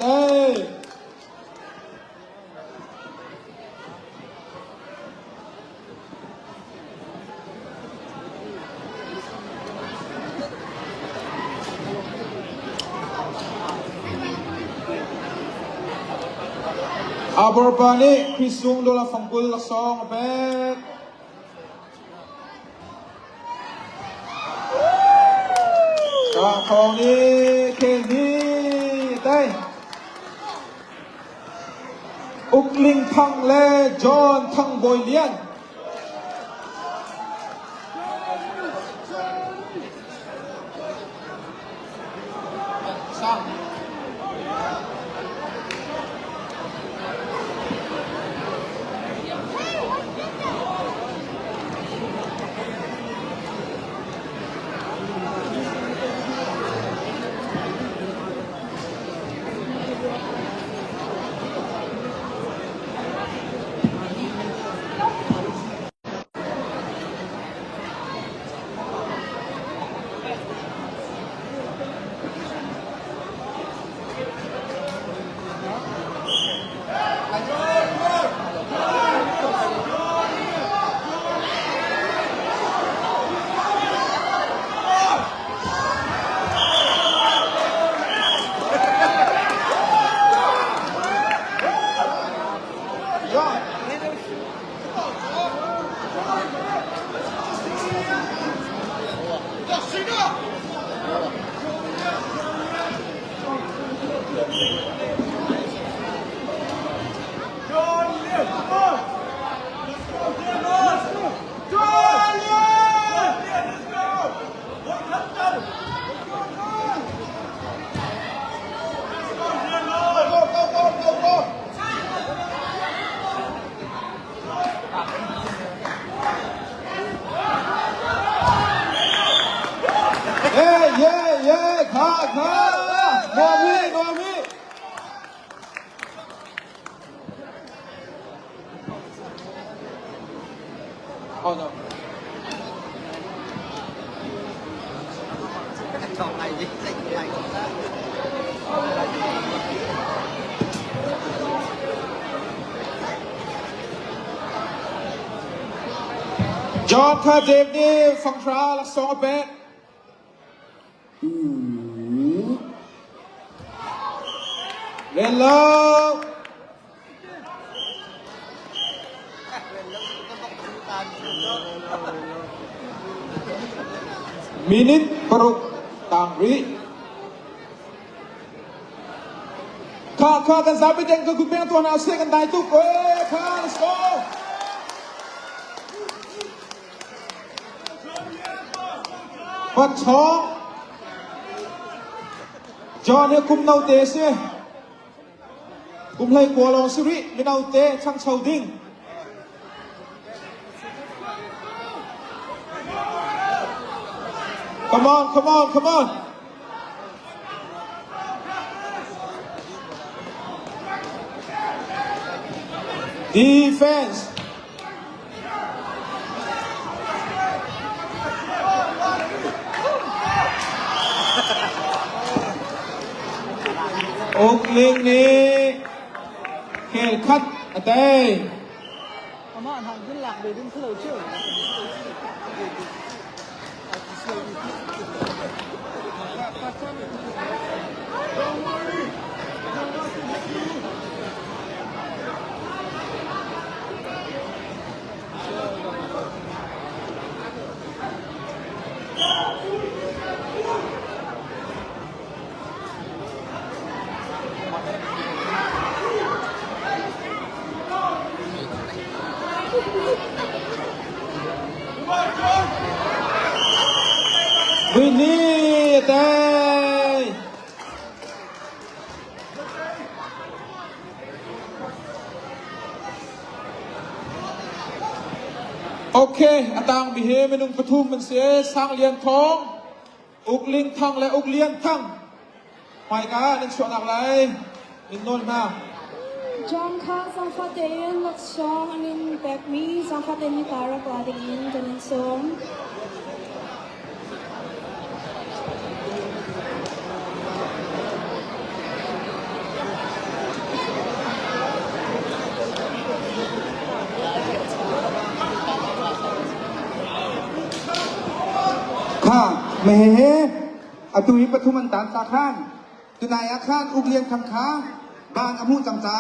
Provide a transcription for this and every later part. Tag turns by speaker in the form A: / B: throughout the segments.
A: เต้อาบอร์บานีคริสซุงโดลาฟังกุลลักซองเบกของนี้เคนี่ได้อุกลิงทังเลจอนทังบอยเลียนสร้างค่ะโนวิเอาเนาะจอดค่ะเจมนี่ฟังทราลักซองเป๊ะเล่นแล้วมินิทปรุกต่างรีข้ากันสาบิเจงก็คือเป็นตัวนาเซกันได้ทุกข้า let's go ปัดช้องจอเนี่ยคุมนาเตะเสียคุมให้กัวลองสิริไม่นาเตะช่างเชาดิ้งcome on defenseโอกลิงนี้เขตคัดเต้
B: 阿妈，他跟两边跟特有劲。
A: วินนี่เต้โอเคอาตางบิเฮเมนุงปทุมมันเสียสร้างเลียนทองอุกลิงทังและอุกเลียนทังไม่กะนึกชวนอะไรมินนนมา
C: John Ka Zamfatein Laksong Anin Pekmi Zamfatein ni Para Kwadingin Ganin Som
D: เมอตุยปทุมันตานตาข้านตุนายอาคารอุกเลียนคังคาบ้านอมุจังจา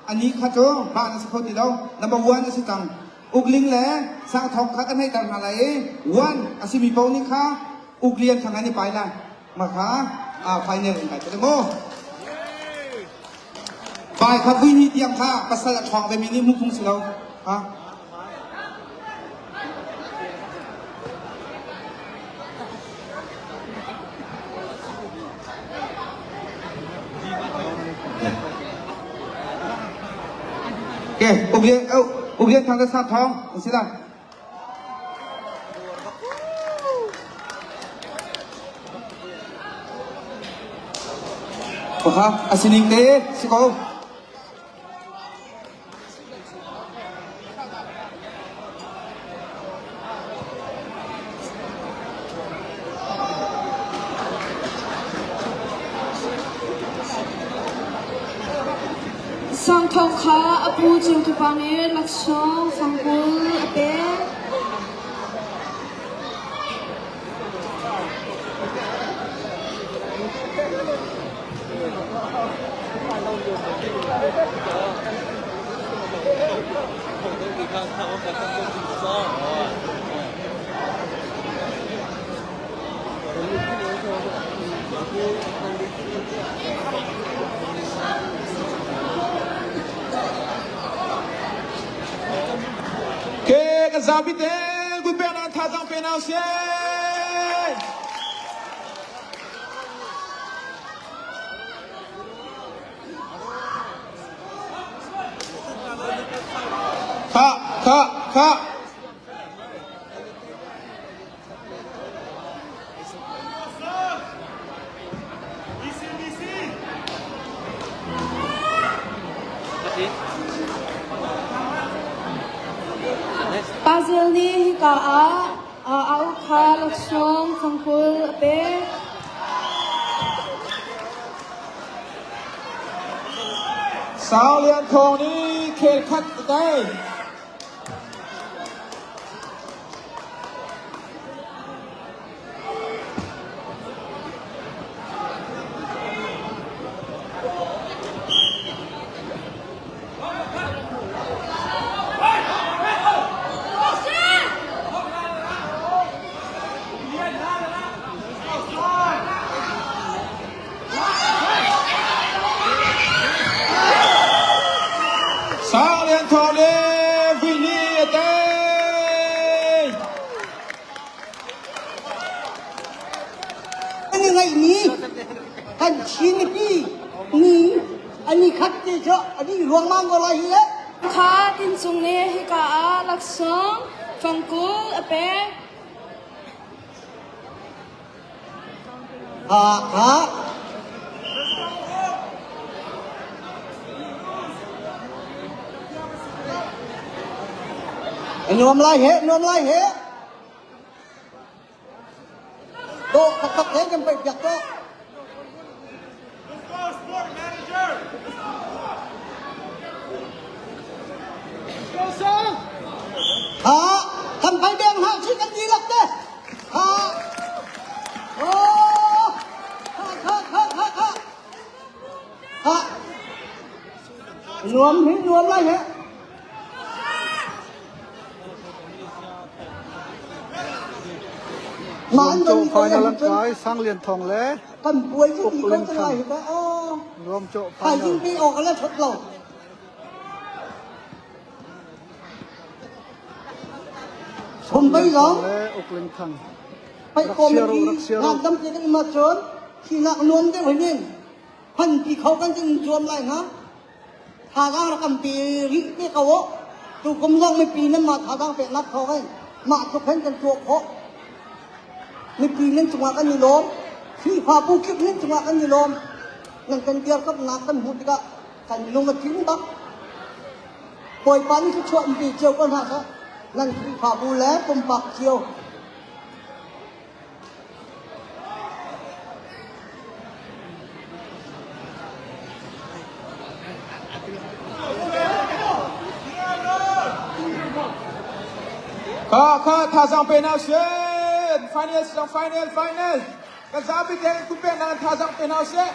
D: อันนี้ข้าโจบ้านสกุลที่เรานับวันสิตังอุกลิงแหล่สร้างทองคัดอันให้ตังอะไรวันอาศิมีเปานี่ค่ะอุกเลียนทางนั้นนี่ไปละมาค่ะไฟเนี่ยไปจะโม่ไปครับวินิเตียมค่ะภาษาทองไปมีนี่มุกมุงสิเราฮะโอเคอุกเลียนทางภาษาทองสิล่ะโอเคอาศินิงเตสิโก
C: สังทองขาอภูจิมทุปานีลักษณะฟังกุลอเป
A: โอเคกันซาบิเตกุเปนันท่าจังเป็นเอาเสียค่ะ
C: ปาเซลนี่ฮิกาอาอุคาลักษณะฟังกุลอเป
A: สาวเหรียญทองนี้เขตคัดได้ สาวเหรียญทองนี้วินนี่เต้
B: อันนี้ไงนี่ท่านชี้นี่พี่นี่อันนี้คัดเจาะอันนี้หลวงมังก็ไรเหี้ย
C: ขาตินซุงนี่ฮิกาลักษณะฟังกุลอเป
B: ฮะนวมไรเหนวมไรเหโตตักเล่นกันไปอยากโตทำไปแดงหาชิ้นกันดีลักเต้โอ้นวมหินวมไรเหมันโจไฟนลังกายสร้างเหรียญทองแล้วกันป่วยที่ดีก็จะไรก็รวมโจไฟจริงปีออกกันแล้วทดลองผมไปร้องไปโกมดีงานดำเนินมาจนที่นักนวมได้เหมือนนี่พันที่เขากันจึงจวมไรฮะทาร่างกำปีริที่เขาถูกกำลังไม่ปีนั้นมาทาร่างเป็นนัดเขาให้มาทุกเพ่นกันตัวเขาในปีนั้นจังหวะกันมีลมที่พาผู้คิดนั้นจังหวะกันมีลมนั่นกันเดียวกับนักกันหุ่นก็กันลงมาทิ้งบักปล่อยปันที่ช่วยปีเจียวกันฮะครับนั่นคือพาผู้แล้วผมปักเจียว
A: ค่ะท่าจังเป็นเอาเสีย final. Kasabi din kumpen ng tasang pinause.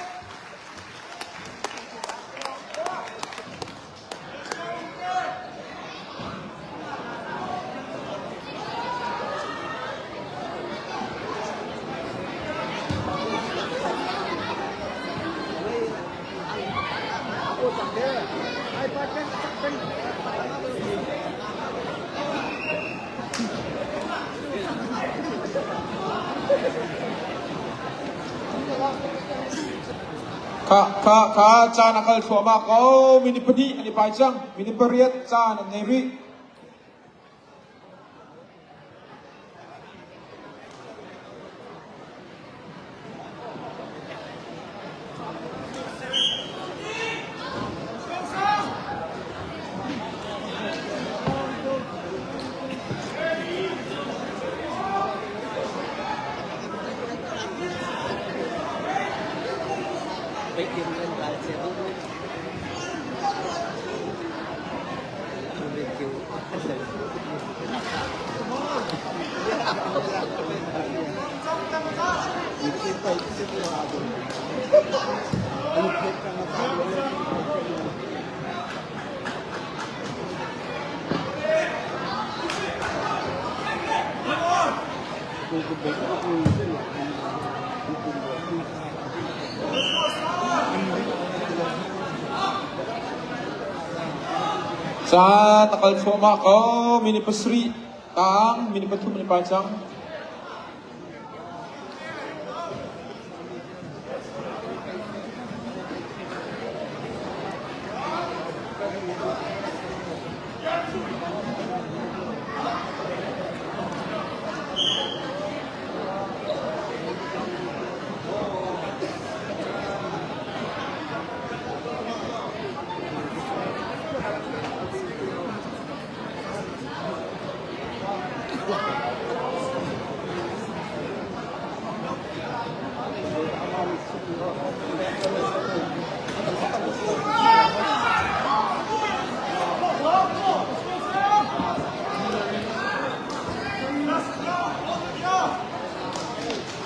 A: Ka cha nakal thoma ko minipadi ani paijang minipariat cha na neri cha nakal thoma ko minipasri tang minipathum ani paijang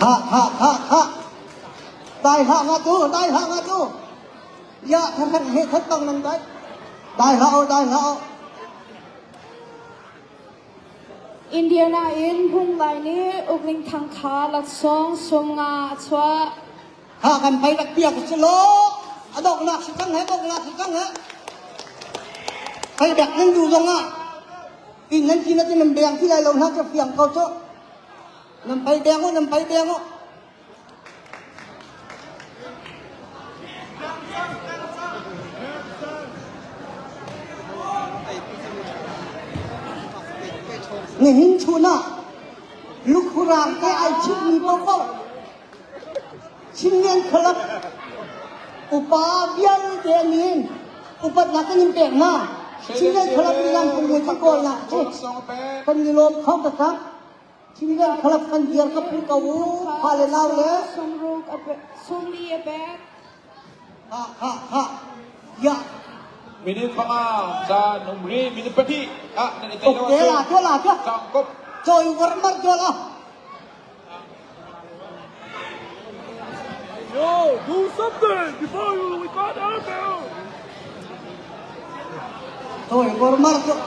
B: ha đại hạ ngã tu dạ thằng hệ thất tông nằm đấy đại hậu
C: Indiana in hung lai ni ukling thang kha lak song som nga chwa
B: hạกันไปดักเปียกสโลดอกหนักสิกังเหดอกหนักสิกังเหไปดักนั่งอยู่ตรงอ่ะกินนั้นกินนั้นจะนำแดงที่ไรเราน่าจะเฟียงเขาเจ้านำไปแดงนำไปแดงนี่หินชูน่ะลูกรางแกไอชิดมีเป้าเป้าชิมเงินครับอุปาเบี้ยเดียนินอุปนักนิมเปงมาชิมเงินครับมีงานปุ่มตะโกนละคนยิโลมเข้าตะครับชิมเงินครับกันเดียร์กับผู้เก่าพาเลนเอาเลย
C: som ruk som li a bag
B: ยะ
A: minipanga cha numri minipadi nanitay
B: โอเคล่ะตัวล่ะจ้ะ
A: jangkop
B: จอยวอร์มัดตัวล่ะ
E: Yo, do something before we got out there.
B: จอยวอร์มัดตัว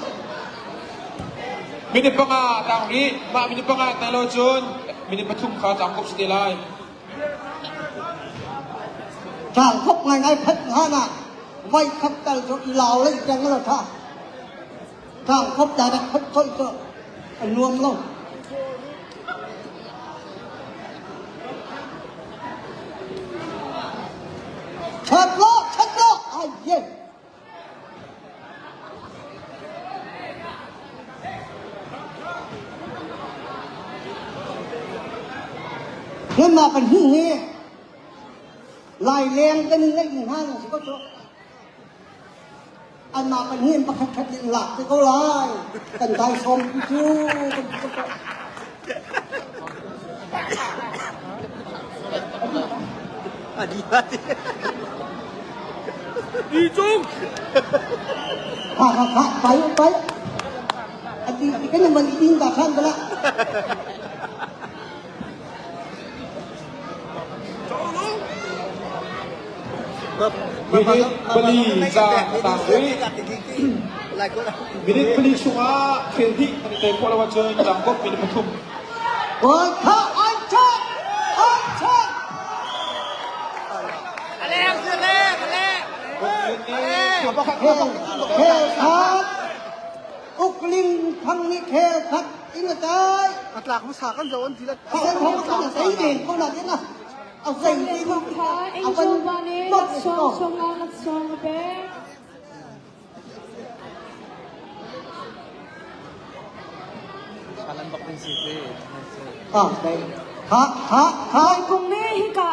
A: minipanga tangri ma minipanga talojun minipathum kha jangkop sitilai
B: จางคบไงพัดหาน่ะไว้ขับแต่จอเหล่าเลยจังเลยท่าจางคบแต่พัดต้นก็รวมลงชัดโลไอ้เย่เงินมาเป็นหิ้งนี่ลายแรงกันเล็กหนึ่งห้าสิก็จบอันมาเป็นหิ้งประคัดหลักที่เขาลายกันไทยชมคิว
E: 你中，
B: ไปอันนี้ก็ยังมันดิ้นตาขั้นไปละ
A: Minit beli za tangwi. Minit beli sunga kelhi ani te pola wajan jangkok minit patum.
B: เปิดข้าอันชัดอันชัด เคคัดอุกลิงทางนี้เคคัดอินใจ
F: At lang masakan daw ang dilat.
B: เอาใส่ของเขาใส่เองเขาหนักนะเอาใส่
C: Sang
B: ดี
C: Lian
B: มัน
C: Thong Kha
B: เอาเป็น
C: Angel Bane
B: รถ
C: Lakshong Chonga Lakshong Be
B: อ่ะไปขาขาขา
C: Kung ne hi ka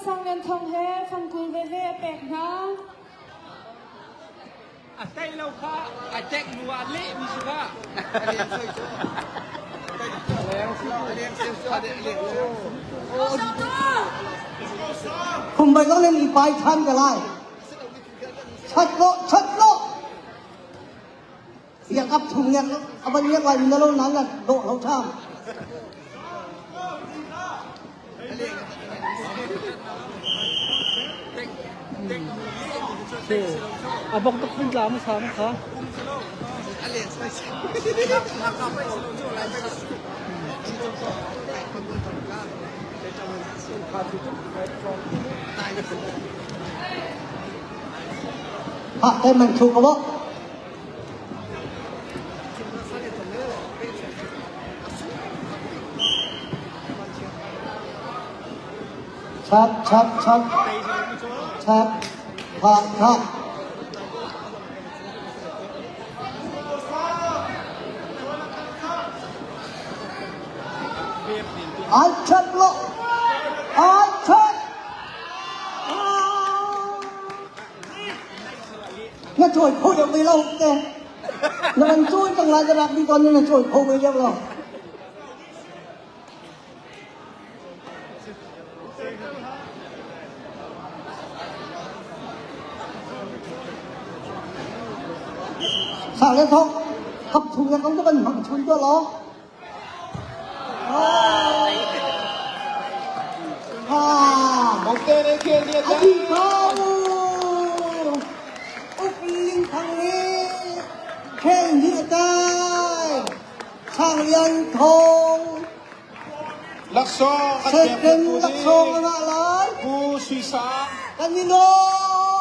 C: Sang Lian Thong He Phan Kul Ve He Pek Na
E: Atay law ka, atek nuwali, misuka.
B: คุณไปต้องเล่นอีปลายชั้นก็ได้ชัดโลชัดโลอยากอับถุงเนี่ยเอาไปเรียกอะไรในโลกนั้นน่ะโลกเราช่าง
F: Abang takpin lang masama ka.
B: Ha, em mình chụp không? Chặt, chặt, chặt. Chặt. Ha, ha. Ai chặt lộ. Ai chặt. Nó trôi khôi được đi lâu kìa. Nó làm chui từng lại ra đi con nhưng là trôi khôi với nhau rồi. Sao lên không? Hấp thù nhân không có bên bằng chun cho nó.
A: Một tên ấy kia liệt ra.
B: Anh không. Úc Linh thằng ấy. Khen hiện tại. Sang liên thông.
A: Lạc Song,
B: Sẽ kênh lạc sông là lại.
A: Phu suy sáng.
B: Anh nhìn đâu.